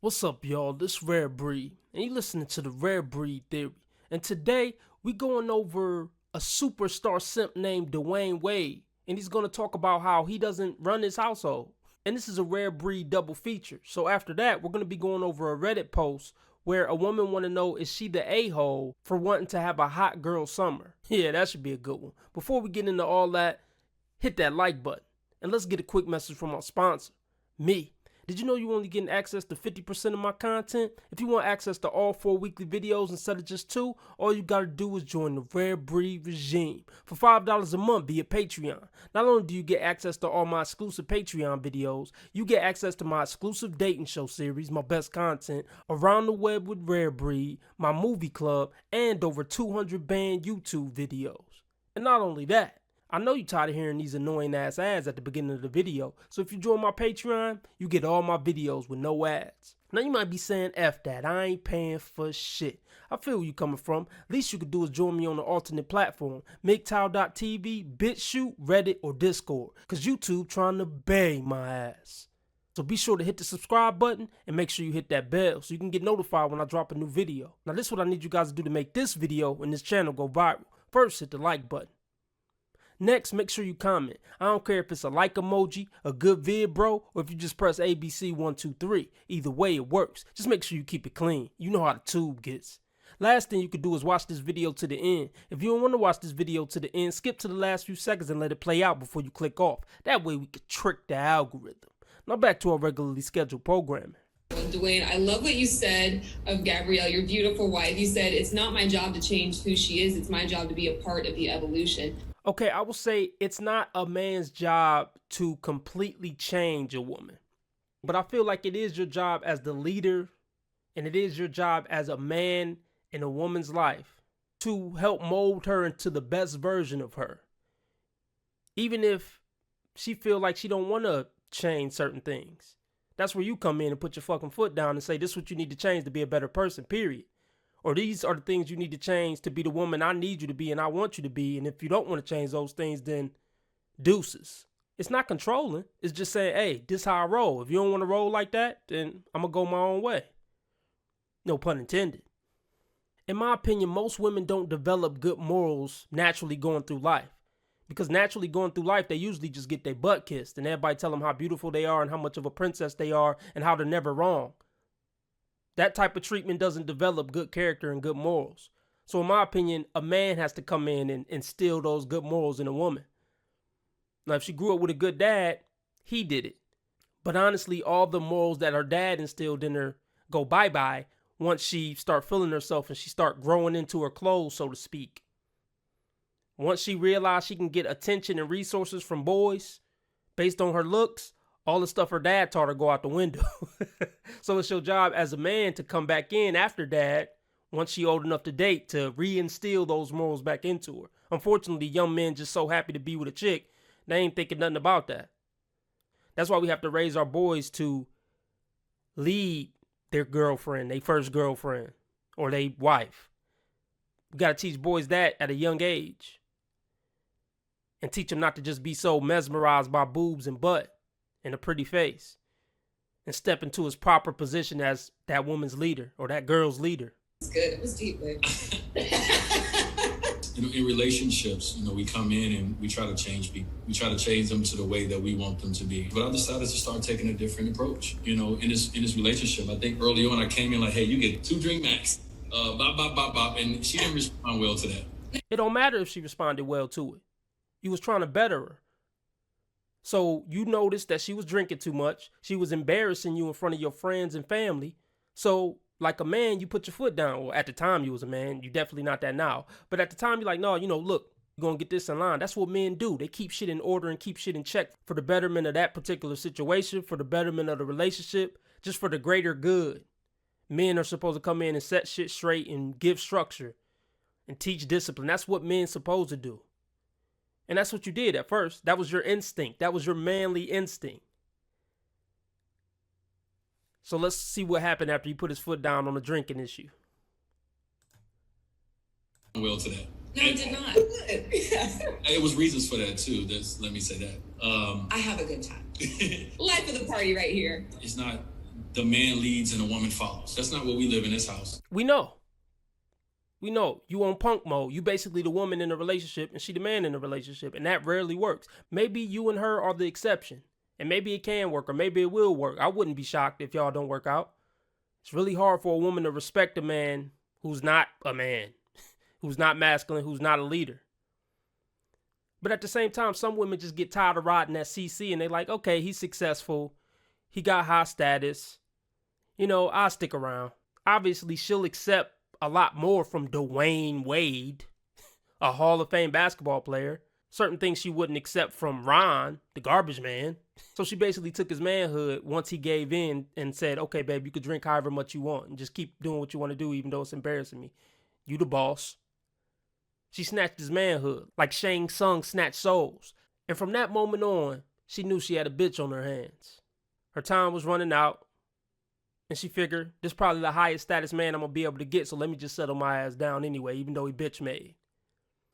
What's up, y'all? This Rare Breed, and you're listening to the Rare Breed Theory. And today, we going over a superstar simp named Dwayne Wade, and he's going to talk about how he doesn't run his household. And this is a Rare Breed double feature. So after that, we're going to be going over a Reddit post where a woman want to know, is she the a-hole for wanting to have a hot girl summer? Yeah, that should be a good one. Before we get into all that, hit that like button. And let's get a quick message from our sponsor, me. Did you know you only getting access to 50% of my content? If you want access to all 4 weekly videos instead of just 2, all you gotta do is join the Rare Breed regime. For $5 a month via Patreon. Not only do you get access to all my exclusive Patreon videos, you get access to my exclusive dating show series, my best content, Around the Web with Rare Breed, my movie club, and over 200 banned YouTube videos. And not only that, I know you're tired of hearing these annoying ass ads at the beginning of the video, so if you join my Patreon, you get all my videos with no ads. Now you might be saying, F that, I ain't paying for shit. I feel where you coming from. Least you could do is join me on the alternate platform, MGTOW.tv, BitChute, Reddit, or Discord, cause YouTube trying to bury my ass. So be sure to hit the subscribe button and make sure you hit that bell so you can get notified when I drop a new video. Now this is what I need you guys to do to make this video and this channel go viral. First, hit the like button. Next, make sure you comment. I don't care if it's a like emoji, a good vid bro, or if you just press ABC 1 2 3. Either way it works. Just make sure you keep it clean. You know how the tube gets. Last thing you can do is watch this video to the end. If you don't want to watch this video to the end, skip to the last few seconds and let it play out before you click off. That way we can trick the algorithm. Now back to our regularly scheduled programming. Dwayne, I love what you said of Gabrielle, your beautiful wife. You said, it's not my job to change who she is. It's my job to be a part of the evolution. Okay, I will say it's not a man's job to completely change a woman. But I feel like it is your job as the leader, and it is your job as a man in a woman's life to help mold her into the best version of her. Even if she feel like she don't want to change certain things. That's where you come in and put your fucking foot down and say, this is what you need to change to be a better person, period. Or these are the things you need to change to be the woman I need you to be and I want you to be. And if you don't want to change those things, then deuces. It's not controlling. It's just saying, hey, this how I roll. If you don't want to roll like that, then I'm going to go my own way. No pun intended. In my opinion, most women don't develop good morals naturally going through life. Because naturally going through life, they usually just get their butt kissed. And everybody tell them how beautiful they are and how much of a princess they are and how they're never wrong. That type of treatment doesn't develop good character and good morals. So in my opinion, a man has to come in and instill those good morals in a woman. Now, if she grew up with a good dad, he did it. But honestly, all the morals that her dad instilled in her go bye-bye once she start feeling herself and she start growing into her clothes, so to speak. Once she realized she can get attention and resources from boys based on her looks, all the stuff her dad taught her go out the window. So it's your job as a man to come back in after dad, once she old enough to date, to reinstill those morals back into her. Unfortunately, young men just so happy to be with a chick, they ain't thinking nothing about that. That's why we have to raise our boys to lead their girlfriend, their first girlfriend, or their wife. We got to teach boys that at a young age. And teach them not to just be so mesmerized by boobs and butt and a pretty face, and step into his proper position as that woman's leader or that girl's leader. It's good. It was deep, babe. In relationships, we come in and we try to change people. We try to change them to the way that we want them to be. But I decided to start taking a different approach. In this relationship, I think early on I came in like, hey, you get 2 drink max, bop, bop, bop, bop, and she didn't respond well to that. It don't matter if she responded well to it. You was trying to better her. So you noticed that she was drinking too much. She was embarrassing you in front of your friends and family. So like a man, you put your foot down. Well, at the time you was a man. You definitely not that now. But at the time you're like, no, look, you're going to get this in line. That's what men do. They keep shit in order and keep shit in check for the betterment of that particular situation, for the betterment of the relationship, just for the greater good. Men are supposed to come in and set shit straight and give structure and teach discipline. That's what men's supposed to do. And that's what you did at first. That was your instinct. That was your manly instinct. So let's see what happened after he put his foot down on the drinking issue. Well to that. No, it did not. It was reasons for that too. Let me say that. I have a good time. Life of the party right here. It's not the man leads and the woman follows. That's not what we live in this house. We know. You on punk mode. You basically the woman in the relationship and she the man in the relationship, and that rarely works. Maybe you and her are the exception, and maybe it can work, or maybe it will work. I wouldn't be shocked if y'all don't work out. It's really hard for a woman to respect a man who's not a man, who's not masculine, who's not a leader. But at the same time, some women just get tired of riding that CC and they like, okay, he's successful. He got high status. I'll stick around. Obviously, she'll accept a lot more from Dwayne Wade, a Hall of Fame basketball player. Certain things she wouldn't accept from Ron, the garbage man. So she basically took his manhood once he gave in and said, okay, babe, you could drink however much you want and just keep doing what you want to do even though it's embarrassing me. You the boss. She snatched his manhood like Shang Tsung snatched souls. And from that moment on, she knew she had a bitch on her hands. Her time was running out. And she figured, this is probably the highest status man I'm going to be able to get, so let me just settle my ass down anyway, even though he bitch made.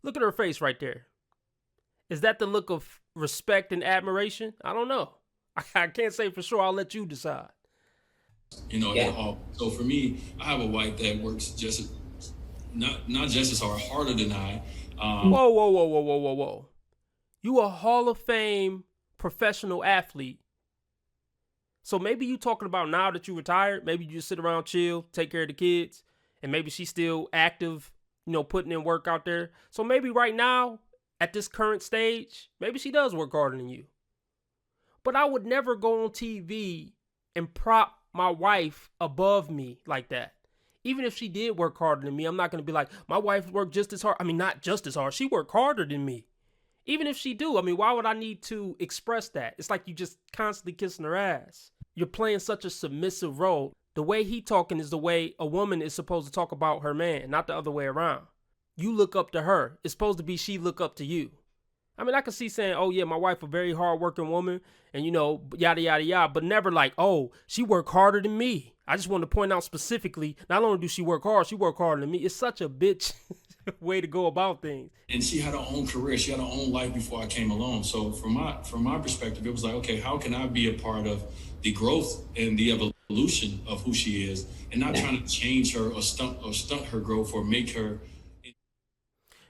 Look at her face right there. Is that the look of respect and admiration? I don't know. I can't say for sure. I'll let you decide. So for me, I have a wife that works just not just as hard, harder than I. Whoa. You a Hall of Fame professional athlete. So maybe you talking about now that you retired, maybe you just sit around, chill, take care of the kids, and maybe she's still active, putting in work out there. So maybe right now, at this current stage, maybe she does work harder than you. But I would never go on TV and prop my wife above me like that. Even if she did work harder than me, I'm not going to be like, my wife worked just as hard. I mean, not just as hard. She worked harder than me. Even if she do, why would I need to express that? It's like you just constantly kissing her ass. You're playing such a submissive role. The way he talking is the way a woman is supposed to talk about her man, not the other way around. You look up to her. It's supposed to be she look up to you. I can see saying, oh yeah, my wife a very hard-working woman, and yada, yada, yada, but never like, oh, she worked harder than me. I just want to point out specifically, not only do she work hard, she worked harder than me. It's such a bitch way to go about things. And she had her own career. She had her own life before I came along. So from my perspective, it was like, okay, how can I be a part of the growth and the evolution of who she is, and not trying to change her or stunt her growth or make her.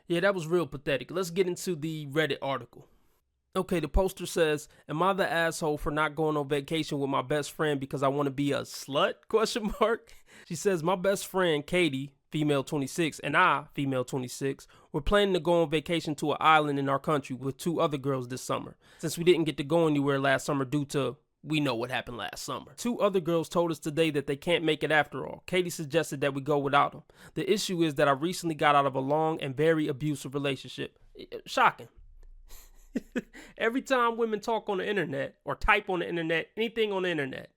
Yeah, that was real pathetic. Let's get into the Reddit article. Okay, the poster says, am I the asshole for not going on vacation with my best friend because I want to be a slut? ? She says, my best friend, Katie, female 26, and I, female 26, we're planning to go on vacation to an island in our country with 2 other girls this summer, since we didn't get to go anywhere last summer due to we know what happened last summer. 2 other girls told us today that they can't make it after all. Katie suggested that we go without them. The issue is that I recently got out of a long and very abusive relationship. Shocking. Every time women talk on the internet or type on the internet, anything on the internet,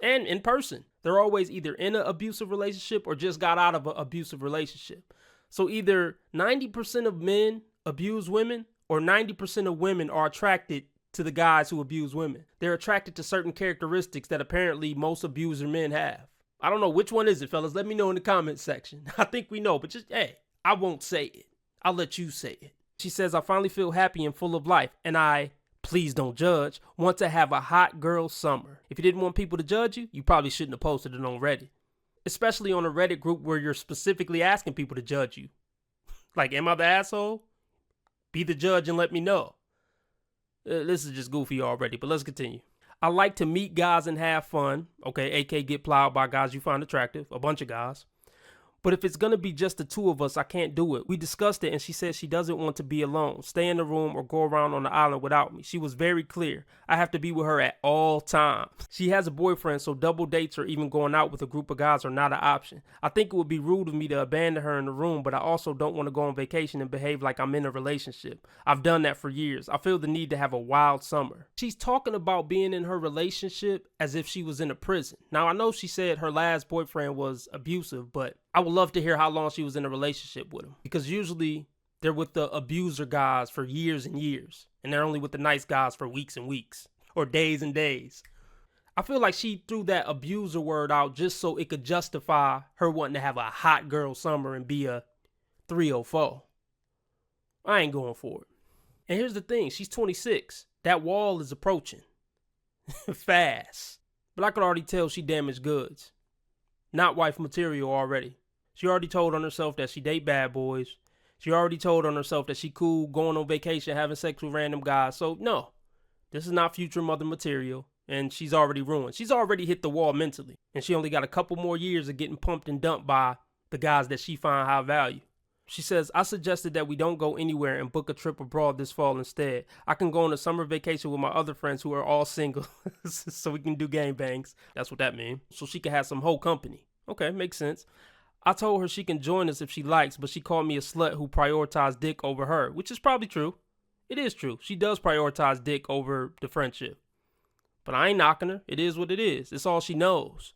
and in person, they're always either in an abusive relationship or just got out of an abusive relationship. So either 90% of men abuse women or 90% of women are attracted to the guys who abuse women. They're attracted to certain characteristics that apparently most abuser men have. I don't know which one is it, fellas. Let me know in the comments section. I think we know, but just, hey, I won't say it. I'll let you say it. She says, I finally feel happy and full of life, and I, please don't judge, want to have a hot girl summer. If you didn't want people to judge you, you probably shouldn't have posted it on Reddit. Especially on a Reddit group where you're specifically asking people to judge you. Like, am I the asshole? Be the judge and let me know. This is just goofy already, but let's continue. I like to meet guys and have fun. Okay, AK get plowed by guys you find attractive. A bunch of guys. But if it's going to be just the 2 of us, I can't do it. We discussed it and she said she doesn't want to be alone, stay in the room or go around on the island without me. She was very clear. I have to be with her at all times. She has a boyfriend, so double dates or even going out with a group of guys are not an option. I think it would be rude of me to abandon her in the room, but I also don't want to go on vacation and behave like I'm in a relationship. I've done that for years. I feel the need to have a wild summer. She's talking about being in her relationship as if she was in a prison. Now, I know she said her last boyfriend was abusive, but I would love to hear how long she was in a relationship with him, because usually they're with the abuser guys for years and years, and they're only with the nice guys for weeks and weeks or days and days. I feel like she threw that abuser word out just so it could justify her wanting to have a hot girl summer and be a 304. I ain't going for it. And here's the thing, she's 26. That wall is approaching fast. But I could already tell she damaged goods. Not wife material already. She already told on herself that she date bad boys. She already told on herself that she cool going on vacation, having sex with random guys. So no, this is not future mother material. And she's already ruined. She's already hit the wall mentally. And she only got a couple more years of getting pumped and dumped by the guys that she find high value. She says, I suggested that we don't go anywhere and book a trip abroad this fall instead. I can go on a summer vacation with my other friends who are all single so we can do gangbangs. That's what that means. So she can have some whole company. Okay, makes sense. I told her she can join us if she likes, but she called me a slut who prioritized dick over her, which is probably true. It is true. She does prioritize dick over the friendship. But I ain't knocking her. It is what it is. It's all she knows.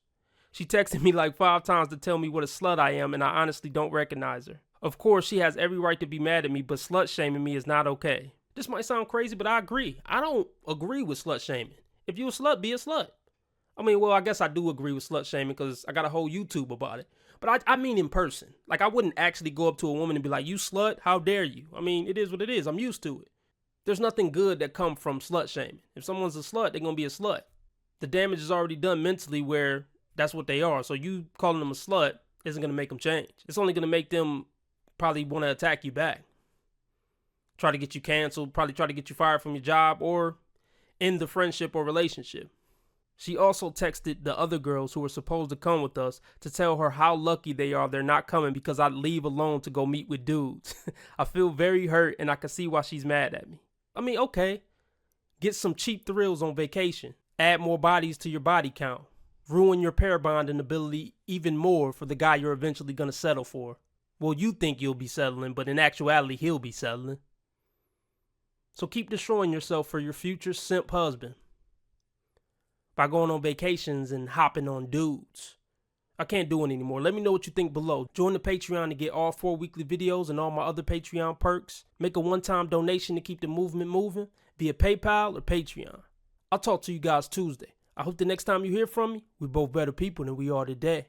She texted me like 5 times to tell me what a slut I am, and I honestly don't recognize her. Of course, she has every right to be mad at me, but slut shaming me is not okay. This might sound crazy, but I agree. I don't agree with slut shaming. If you a slut, be a slut. I mean, well, I guess I do agree with slut shaming because I got a whole YouTube about it. But I mean in person. Like, I wouldn't actually go up to a woman and be like, you slut, how dare you? I mean, it is what it is. I'm used to it. There's nothing good that come from slut shaming. If someone's a slut, they're going to be a slut. The damage is already done mentally where that's what they are. So you calling them a slut isn't going to make them change. It's only going to make them probably want to attack you back. Try to get you canceled, probably try to get you fired from your job or end the friendship or relationship. She also texted the other girls who were supposed to come with us to tell her how lucky they are they're not coming because I leave alone to go meet with dudes. I feel very hurt and I can see why she's mad at me. I mean, okay, get some cheap thrills on vacation. Add more bodies to your body count. Ruin your pair bonding ability even more for the guy you're eventually going to settle for. Well, you think you'll be settling, but in actuality, he'll be settling. So keep destroying yourself for your future simp husband by going on vacations and hopping on dudes. I can't do it anymore. Let me know what you think below. Join the Patreon to get all 4 weekly videos and all my other Patreon perks. Make a one-time donation to keep the movement moving via PayPal or Patreon. I'll talk to you guys Tuesday. I hope the next time you hear from me, we're both better people than we are today.